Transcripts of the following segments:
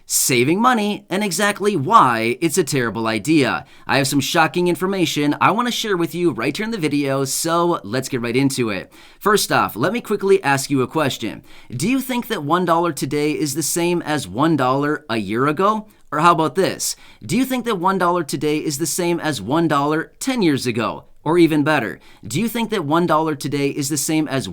saving money and exactly why it's a terrible idea. I have some shocking information I want to share with you right here in the video, so let's get right into it. First off, let me quickly ask you a question. Do you think that $1 today is the same as $1 a year ago? Or how about this? Do you think that $1 today is the same as $1 10 years ago? Or even better, do you think that $1 today is the same as $1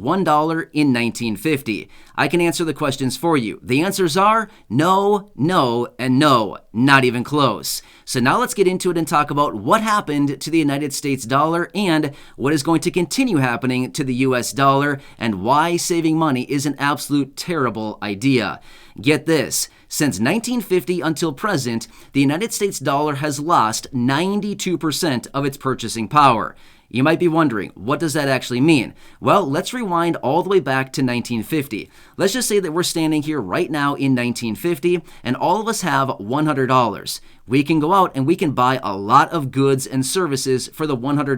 in 1950? I can answer the questions for you. The answers are no, no, and no. Not even close. So now let's get into it and talk about what happened to the United States dollar and what is going to continue happening to the US dollar and why saving money is an absolute terrible idea. Get this. Since 1950 until present, the United States dollar has lost 92% of its purchasing power. You might be wondering, what does that actually mean? Well, let's rewind all the way back to 1950. Let's just say that we're standing here right now in 1950 and all of us have $100. We can go out and we can buy a lot of goods and services for the $100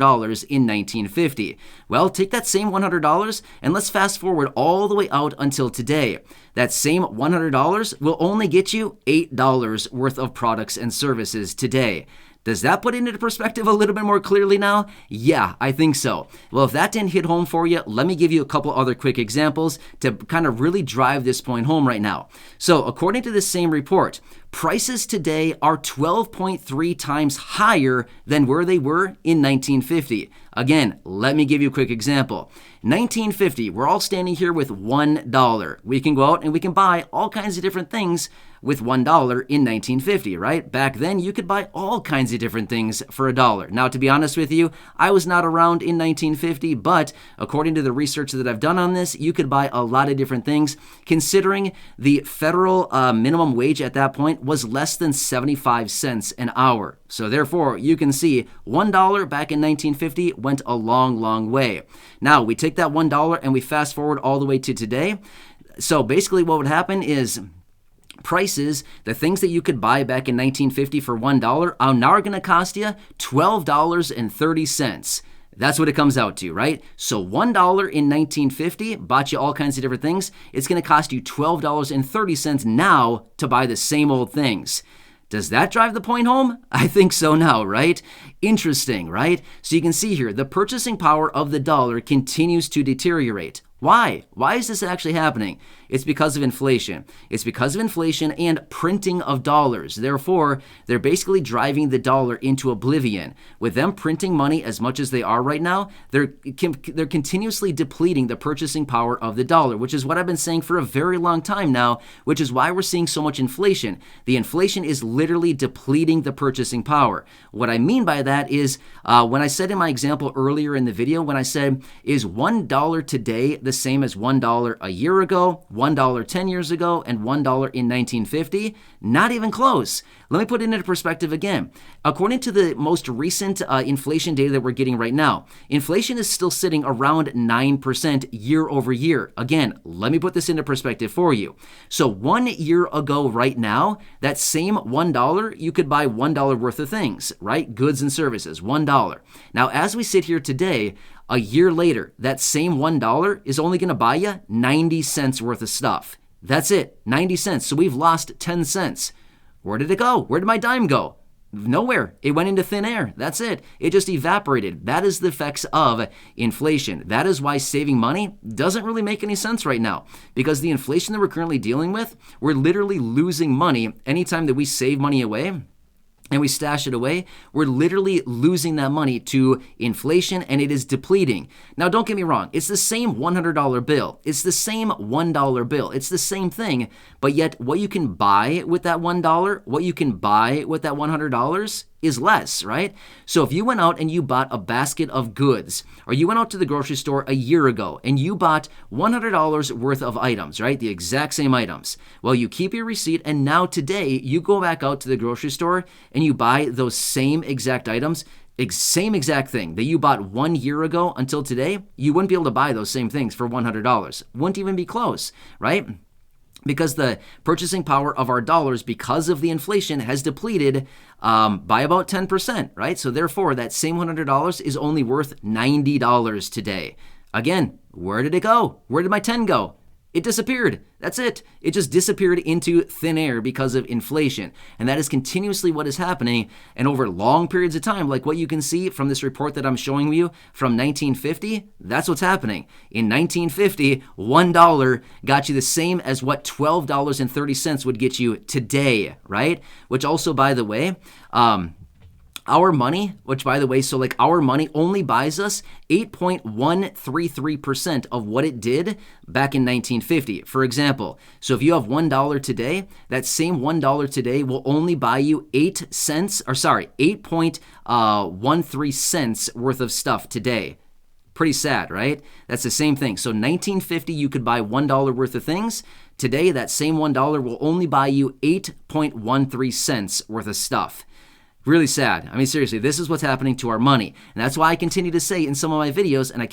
in 1950. Well, take that same $100 and let's fast forward all the way out until today. That same $100 will only get you $8 worth of products and services today. Does that put it into perspective a little bit more clearly now? Yeah, I think so. Well, if that didn't hit home for you, let me give you a couple other quick examples to kind of really drive this point home right now. So according to this same report, prices today are 12.3 times higher than where they were in 1950. Again, let me give you a quick example. 1950, we're all standing here with $1. We can go out and we can buy all kinds of different things with $1 in 1950, right? Back then, you could buy all kinds of different things for $1. Now, to be honest with you, I was not around in 1950, but according to the research that I've done on this, you could buy a lot of different things, considering the federal minimum wage at that point was less than 75 cents an hour. So therefore, you can see $1 back in 1950 went a long, long way. Now, we take that $1 and we fast forward all the way to today. So basically what would happen is prices, the things that you could buy back in 1950 for $1 are now going to cost you $12.30. That's what it comes out to, right? So $1 in 1950 bought you all kinds of different things. It's going to cost you $12.30 now to buy the same old things. Does that drive the point home? I think so now, right? Interesting, right? So you can see here, the purchasing power of the dollar continues to deteriorate. Why? Why is this actually happening? It's because of inflation. It's because of inflation and printing of dollars. Therefore, they're basically driving the dollar into oblivion. With them printing money as much as they are right now, they're continuously depleting the purchasing power of the dollar, which is what I've been saying for a very long time now, which is why we're seeing so much inflation. The inflation is literally depleting the purchasing power. What I mean by that is, when I said in my example earlier in the video, when I said, is $1 today the same as $1 a year ago, $1 10 years ago, and $1 in 1950? Not even close. Let me put it into perspective again. According to the most recent inflation data that we're getting right now, inflation is still sitting around 9% year over year. Again, let me put this into perspective for you. So 1 year ago right now, that same $1, you could buy $1 worth of things, right? Goods and services, $1. Now, as we sit here today, a year later, that same $1 is only going to buy you 90 cents worth of stuff. That's it, 90 cents. So we've lost 10 cents. Where did it go? Where did my dime go? Nowhere. It went into thin air. That's it. It just evaporated. That is the effects of inflation. That is why saving money doesn't really make any sense right now, because the inflation that we're currently dealing with, we're literally losing money anytime that we save money away and we stash it away. We're literally losing that money to inflation, and it is depleting. Now, don't get me wrong. It's the same $100 bill. It's the same $1 bill. It's the same thing, but yet what you can buy with that $1, what you can buy with that $100 is less, right? So if you went out and you bought a basket of goods, or you went out to the grocery store a year ago and you bought $100 worth of items, right? The exact same items. Well, you keep your receipt, and now today you go back out to the grocery store and you buy those same exact items, same exact thing that you bought 1 year ago until today, you wouldn't be able to buy those same things for $100. Wouldn't even be close, right? Because the purchasing power of our dollars, because of the inflation, has depleted by about 10%, right? So therefore, that same $100 is only worth $90 today. Again, where did it go? Where did my 10 go? It disappeared. That's it. It just disappeared into thin air because of inflation. And that is continuously what is happening. And over long periods of time, like what you can see from this report that I'm showing you from 1950, that's what's happening. In 1950, $1 got you the same as what $12.30 would get you today, right? Which also, by the way, our money, so like our money only buys us 8.133% of what it did back in 1950. For example, so if you have $1 today, that same $1 today will only buy you 8.13 cents worth of stuff today. Pretty sad, right? That's the same thing. So 1950, you could buy $1 worth of things. Today, that same $1 will only buy you 8.13 cents worth of stuff. Really sad. I mean, seriously, this is what's happening to our money. And that's why I continue to say in some of my videos, and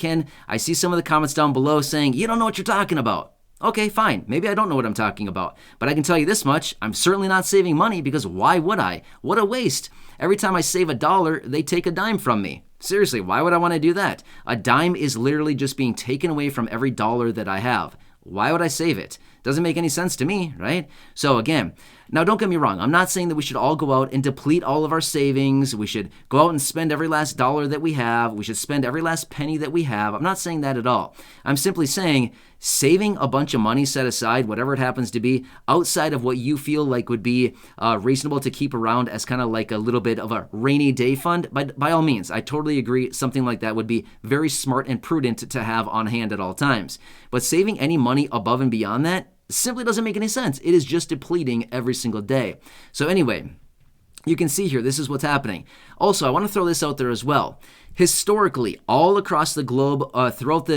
I see some of the comments down below saying, you don't know what you're talking about. Okay, fine. Maybe I don't know what I'm talking about. But I can tell you this much, I'm certainly not saving money because why would I? What a waste. Every time I save $1, they take a dime from me. Seriously, why would I want to do that? A dime is literally just being taken away from every dollar that I have. Why would I save it? Doesn't make any sense to me, right? So again, now don't get me wrong. I'm not saying that we should all go out and deplete all of our savings. We should go out and spend every last dollar that we have. We should spend every last penny that we have. I'm not saying that at all. I'm simply saying saving a bunch of money set aside, whatever it happens to be, outside of what you feel like would be reasonable to keep around as kind of like a little bit of a rainy day fund, by all means, I totally agree. Something like that would be very smart and prudent to have on hand at all times. But saving any money above and beyond that simply doesn't make any sense. It is just depleting every single day. So anyway, you can see here, this is what's happening. Also, I want to throw this out there as well. Historically, all across the globe, throughout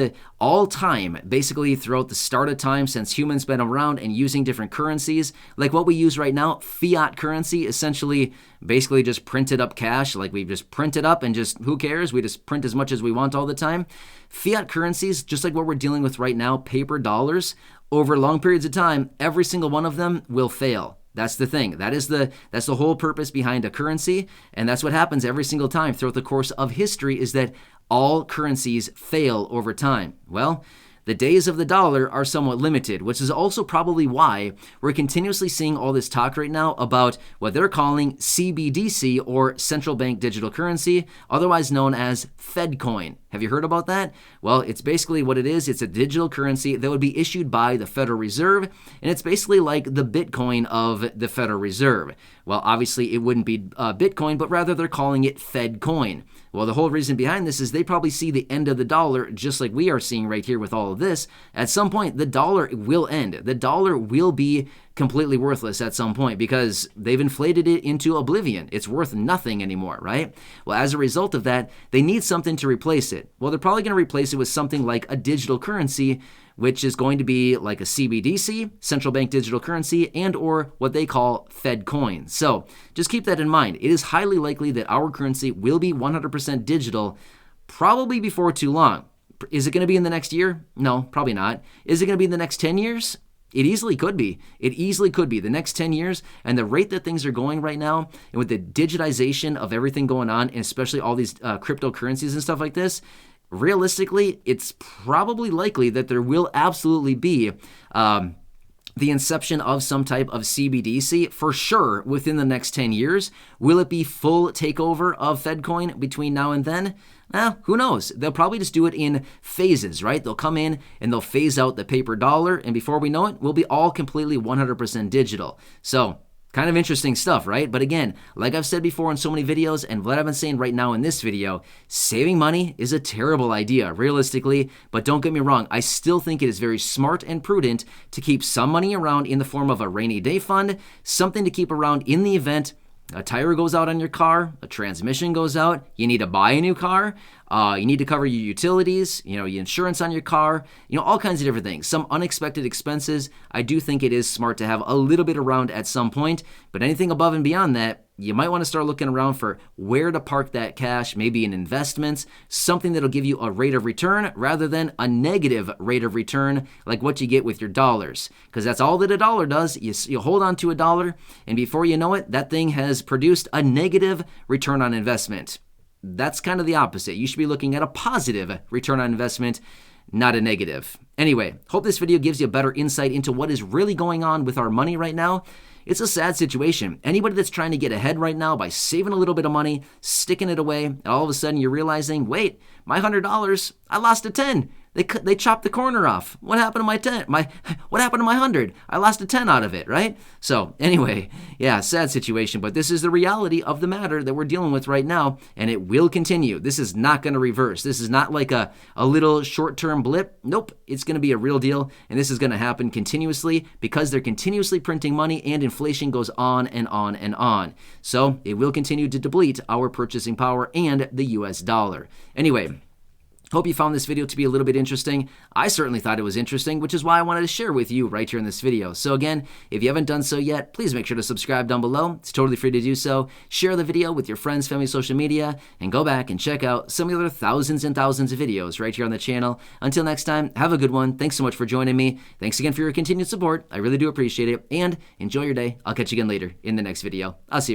basically throughout the start of time since humans been around and using different currencies, like what we use right now, fiat currency, essentially basically just printed up cash, like we just print it up and just, who cares? We just print as much as we want all the time. Fiat currencies, just like what we're dealing with right now, paper dollars, over long periods of time, every single one of them will fail. That's the thing. That's the whole purpose behind a currency, and that's what happens every single time throughout the course of history is that all currencies fail over time. Well, the days of the dollar are somewhat limited, which is also probably why we're continuously seeing all this talk right now about what they're calling CBDC, or central bank digital currency, otherwise known as Fed coin. Have you heard about that? Well, it's basically what it is. It's a digital currency that would be issued by the Federal Reserve, and it's basically like the Bitcoin of the Federal Reserve. Well, obviously it wouldn't be Bitcoin, but rather they're calling it Fed coin. Well, the whole reason behind this is they probably see the end of the dollar, just like we are seeing right here with all of this. At some point, the dollar will end. The dollar will be completely worthless at some point because they've inflated it into oblivion. It's worth nothing anymore, right? Well, as a result of that, they need something to replace it. Well, they're probably going to replace it with something like a digital currency, which is going to be like a CBDC, central bank digital currency, and or what they call Fed coin. So just keep that in mind. It is highly likely that our currency will be 100% digital, probably before too long. Is it going to be in the next year? No, probably not. Is it going to be in the next 10 years? It easily could be. It easily could be. The next 10 years and the rate that things are going right now, and with the digitization of everything going on, and especially all these cryptocurrencies and stuff like this, realistically, it's probably likely that there will absolutely be the inception of some type of CBDC for sure within the next 10 years. Will it be full takeover of FedCoin between now and then? Who knows? They'll probably just do it in phases, right? They'll come in and they'll phase out the paper dollar, and before we know it, we'll be all completely 100% digital. So kind of interesting stuff, right? But again, like I've said before in so many videos, and what I've been saying right now in this video, saving money is a terrible idea, realistically. But don't get me wrong, I still think it is very smart and prudent to keep some money around in the form of a rainy day fund, something to keep around in the event a tire goes out on your car, a transmission goes out, you need to buy a new car, you need to cover your utilities, your insurance on your car, all kinds of different things. Some unexpected expenses, I do think it is smart to have a little bit around at some point, but anything above and beyond that, you might want to start looking around for where to park that cash, maybe in investments, something that'll give you a rate of return rather than a negative rate of return like what you get with your dollars. Because that's all that a dollar does. You hold on to a dollar, and before you know it, that thing has produced a negative return on investment. That's kind of the opposite. You should be looking at a positive return on investment, not a negative. Anyway, hope this video gives you a better insight into what is really going on with our money right now. It's a sad situation. Anybody that's trying to get ahead right now by saving a little bit of money, sticking it away, and all of a sudden you're realizing, wait, my $100, I lost a 10. They chopped the corner off. What happened to my 10? What happened to my 100? I lost a 10 out of it, right? So anyway, yeah, sad situation, but this is the reality of the matter that we're dealing with right now, and it will continue. This is not going to reverse. This is not like a little short-term blip. Nope, it's going to be a real deal, and this is going to happen continuously because they're continuously printing money and inflation goes on and on and on. So it will continue to deplete our purchasing power and the US dollar. Anyway, hope you found this video to be a little bit interesting. I certainly thought it was interesting, which is why I wanted to share with you right here in this video. So again, if you haven't done so yet, please make sure to subscribe down below. It's totally free to do so. Share the video with your friends, family, social media, and go back and check out some of the other thousands and thousands of videos right here on the channel. Until next time, have a good one. Thanks so much for joining me. Thanks again for your continued support. I really do appreciate it, and enjoy your day. I'll catch you again later in the next video. I'll see you for now.